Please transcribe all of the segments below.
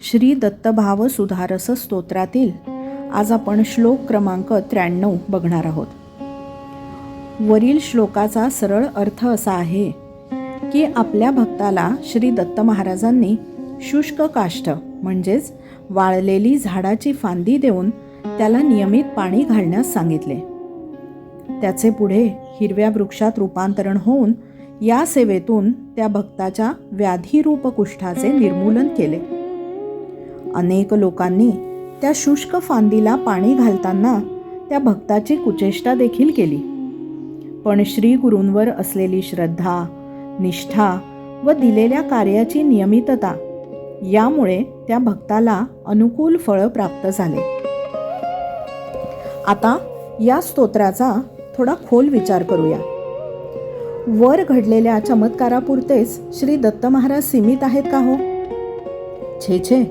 श्री दत्तभाव सुधारस स्तोत्रातील आज आपण श्लोक क्रमांक 93 बघणार आहोत. वरील श्लोकाचा सरळ अर्थ असा आहे की आपल्या भक्ताला श्री दत्त महाराजांनी शुष्क काष्ठ म्हणजेच वाळलेली झाडाची फांदी देऊन त्याला नियमित पाणी घालण्यास सांगितले. त्याचे पुढे हिरव्या वृक्षात रूपांतरण होऊन या सेवेतून त्या भक्ताच्या व्याधीरूप कुष्ठाचे निर्मूलन केले. अनेक लोकांनी त्या शुष्क फांदीला पाणी घालताना त्या भक्ताची कुचेष्टा देखील केली, पण श्री गुरूंवर असलेली श्रद्धा, निष्ठा व दिलेल्या कार्याची नियमितता यामुळे त्या भक्ताला अनुकूल फळ प्राप्त झाले. आता या स्तोत्राचा थोडा खोल विचार करूया. वर घडलेल्या चमत्कारापुरतेच श्री दत्त महाराज सीमित आहेत का हो? छे छे,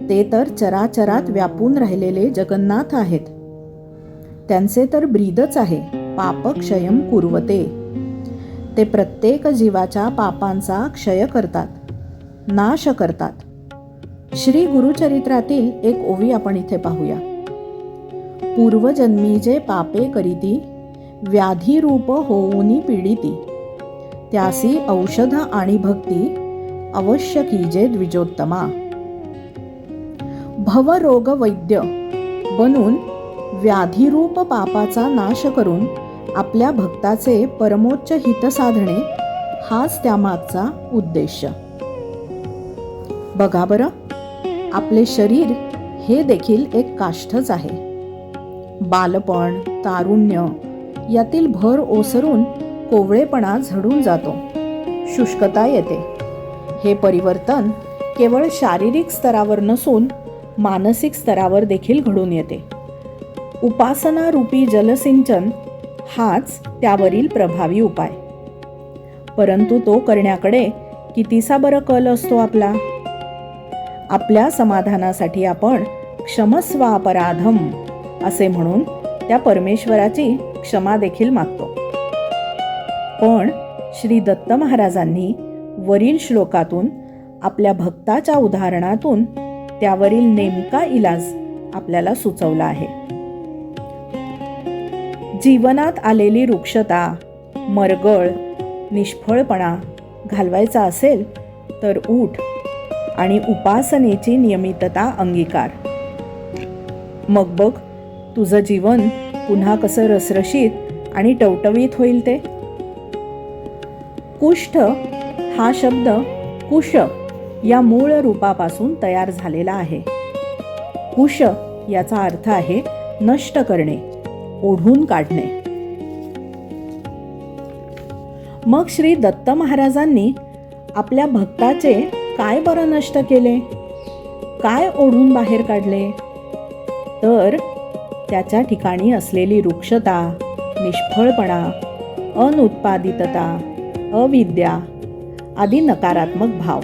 ते तर चराचरात व्यापून राहिलेले जगन्नाथ आहेत. त्यांचे तर ब्रीदच आहे पापक्षयम कुर्वते. ते प्रत्येक जीवाच्या पापांचा क्षय करतात, नाश करतात. श्री गुरुचरित्रातील एक ओवी आपण इथे पाहूया. पूर्वजन्मी जे पापे करीती, व्याधीरूप होऊनी पीडिती. त्यासी औषध आणि भक्ती, अवश्य कीजे द्विजोत्तमा. भवरोग वैद्य बनून व्याधीरूप पापाचा नाश करून आपल्या भक्ताचे परमोच्च हित साधणे हाच त्यामागचा उद्देश. बघा बरं, आपले शरीर हे देखील एक काष्ठच आहे. बालपण, तारुण्य यातील भर ओसरून कोवळेपणा झडून जातो, शुष्कता येते. हे परिवर्तन केवळ शारीरिक स्तरावर नसून मानसिक स्तरावर देखील घडून येते. उपासना रूपी जलसिंचन हाच त्यावरील प्रभावी उपाय. परंतु तो करण्याकडे कितीसा बरं कल असतो आपला. आपल्या समाधानासाठी आपण क्षमस्वापराधम असे म्हणून त्या परमेश्वराची क्षमा देखील मागतो. पण श्री दत्त महाराजांनी वरील श्लोकातून आपल्या भक्ताच्या उदाहरणातून त्यावरील नेमका इलाज आपल्याला सुचवला आहे. जीवनात आलेली रुक्षता, मरगळ, निष्फळपणा घालवायचा असेल तर उठ आणि उपासनेची नियमितता अंगीकार. मग बघ तुझं जीवन पुन्हा कसं रसरशीत आणि टवटवीत होईल ते. कुष्ठ हा शब्द कुश या मूळ रूपापासून तयार झालेला आहे. कुश याचा अर्थ आहे नष्ट करणे, ओढून काढणे. मग श्री दत्त महाराजांनी आपल्या भक्ताचे काय बरं नष्ट केले, काय ओढून बाहेर काढले? तर त्याच्या ठिकाणी असलेली रुक्षता, निष्फळपणा, अनुत्पादितता, अविद्या आदी नकारात्मक भाव.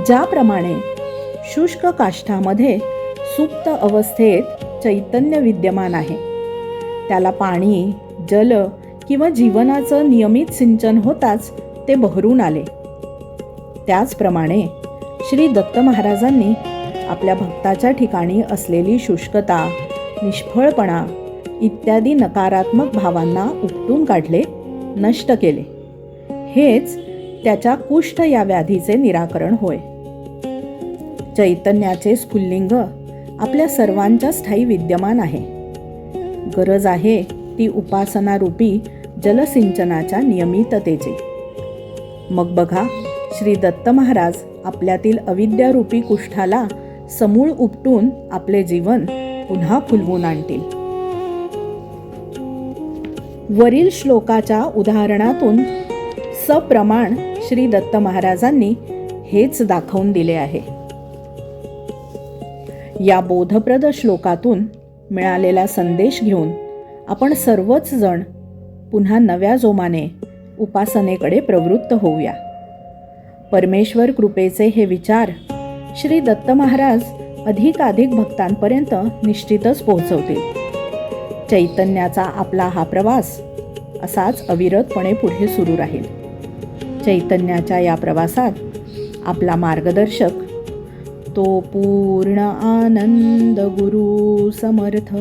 ज्याप्रमाणे शुष्क काष्ठामध्ये सुप्त अवस्थेत चैतन्य विद्यमान आहे, त्याला पाणी, जल किंवा जीवनाचं नियमित सिंचन होताच ते बहरून आले. त्याचप्रमाणे श्री दत्त महाराजांनी आपल्या भक्ताच्या ठिकाणी असलेली शुष्कता, निष्फळपणा इत्यादी नकारात्मक भावांना उपटून काढले, नष्ट केले. हेच त्याच्या कुष्ठ या व्याधीचे निराकरण होय. चैतन्याचे स्फुल्लिंग आपल्या सर्वांच्या ठायी विद्यमान आहे. गरज आहे ती उपासनारूपी जलसिंचनाच्या नियमिततेची. मग बघा, श्री दत्त महाराज आपल्यातील अविद्यारूपी कुष्ठाला समूळ उपटून आपले जीवन पुन्हा फुलवून आणतील. वरील श्लोकाच्या उदाहरणातून सप्रमाण श्री दत्त महाराजांनी हेच दाखवून दिले आहे. या बोधप्रद श्लोकातून मिळालेला संदेश घेऊन आपण सर्वच जण पुन्हा नव्या जोमाने उपासनेकडे प्रवृत्त होऊया. परमेश्वर कृपेचे हे विचार श्री दत्त महाराज अधिकाधिक भक्तांपर्यंत निश्चितच पोहोचवतील. चैतन्याचा आपला हा प्रवास असाच अविरतपणे पुढे सुरू राहील. चैतन्याच्या या प्रवासात आपला मार्गदर्शक तो पूर्ण आनंद गुरु समर्थ.